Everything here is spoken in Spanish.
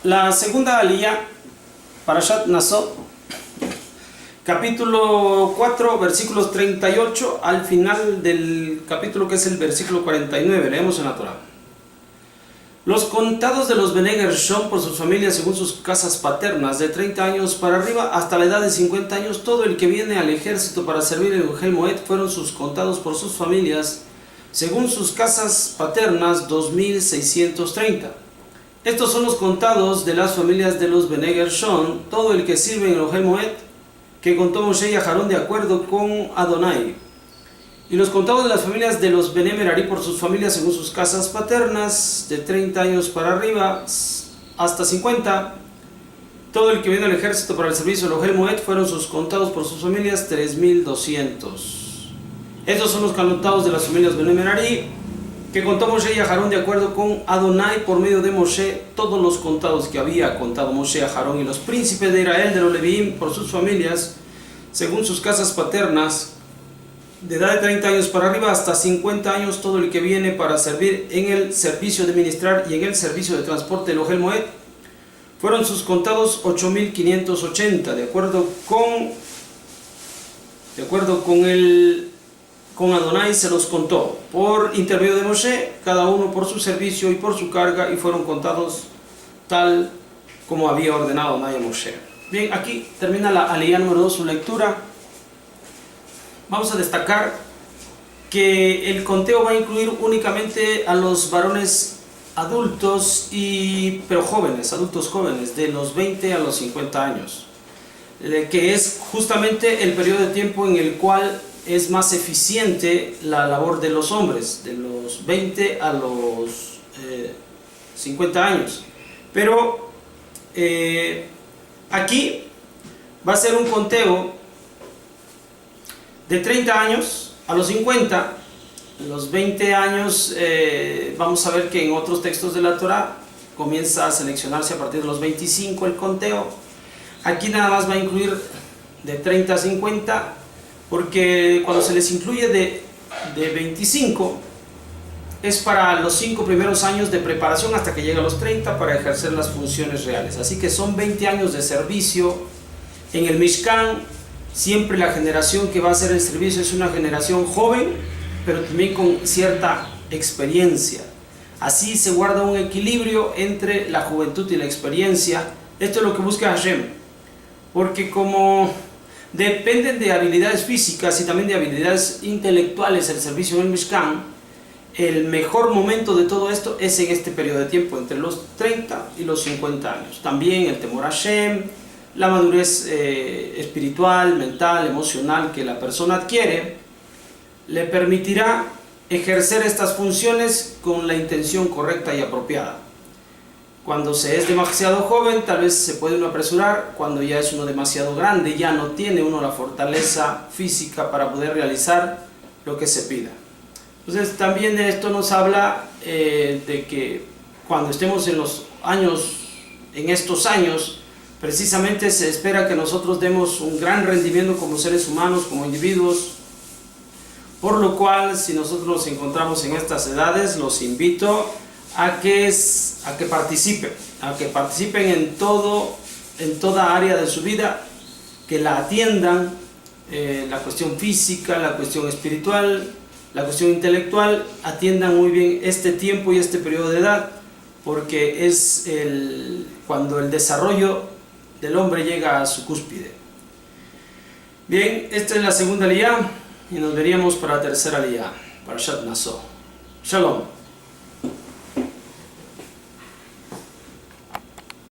La segunda aliyá, Parashat Naso, capítulo 4, versículos 38 al final del capítulo, que es el versículo 49. Leemos en la Torah. Los contados de los Bnei Gershon por sus familias según sus casas paternas, de 30 años para arriba hasta la edad de 50 años, todo el que viene al ejército para servir en Ohel Moed, fueron sus contados por sus familias según sus casas paternas, 2630. Estos son los contados de las familias de los Bnei Gershon, todo el que sirve en Ohel Moed, que contó Moshe y Aarón de acuerdo con Adonai. Y los contados de las familias de los Bnei Merari por sus familias según sus casas paternas, de 30 años para arriba hasta 50. Todo el que viene al ejército para el servicio del Ohel Moed, fueron sus contados por sus familias, 3200. Estos son los contados de las familias Bnei Merari, que contó Moshe y Aarón de acuerdo con Adonai por medio de Moshe, todos los contados que había contado Moshe, Aarón y los príncipes de Israel de los Leviim por sus familias según sus casas paternas, de edad de 30 años para arriba hasta 50 años, todo el que viene para servir en el servicio de ministrar y en el servicio de transporte del Ohel Moed, fueron sus contados 8580, de acuerdo con Adonai se los contó por intermedio de Moshe, cada uno por su servicio y por su carga, y fueron contados tal como había ordenado Adonai a Moshe. Bien, aquí termina la aliyá número 2, su lectura. Vamos a destacar que el conteo va a incluir únicamente a los varones adultos, pero jóvenes, adultos jóvenes, de los 20 a los 50 años, que es justamente el periodo de tiempo en el cual es más eficiente la labor de los hombres, de los 20 a los 50 años. Pero aquí va a ser un conteo de 30 años a los 50, los 20 años, vamos a ver que en otros textos de la Torah comienza a seleccionarse a partir de los 25 el conteo. Aquí nada más va a incluir de 30 a 50, porque cuando se les incluye de 25, es para los 5 primeros años de preparación hasta que llega a los 30 para ejercer las funciones reales. Así que son 20 años de servicio en el Mishkan. Siempre la generación que va a hacer el servicio es una generación joven, pero también con cierta experiencia. Así se guarda un equilibrio entre la juventud y la experiencia. Esto es lo que busca Hashem, porque como dependen de habilidades físicas y también de habilidades intelectuales el servicio en el Mishkan, el mejor momento de todo esto es en este periodo de tiempo, entre los 30 y los 50 años. También el temor a Hashem, la madurez espiritual, mental, emocional que la persona adquiere, le permitirá ejercer estas funciones con la intención correcta y apropiada. Cuando se es demasiado joven, tal vez se puede uno apresurar. Cuando ya es uno demasiado grande, ya no tiene uno la fortaleza física para poder realizar lo que se pida. Entonces también de esto nos habla de que cuando estemos en estos años, precisamente se espera que nosotros demos un gran rendimiento como seres humanos, como individuos, por lo cual si nosotros nos encontramos en estas edades, los invito a que participen en toda área de su vida, que la atiendan, la cuestión física, la cuestión espiritual, la cuestión intelectual, atiendan muy bien este tiempo y este periodo de edad, porque es cuando el desarrollo del hombre llega a su cúspide. Bien, esta es la segunda aliyá y nos veríamos para la tercera aliyá, Parashat Naso. Shalom.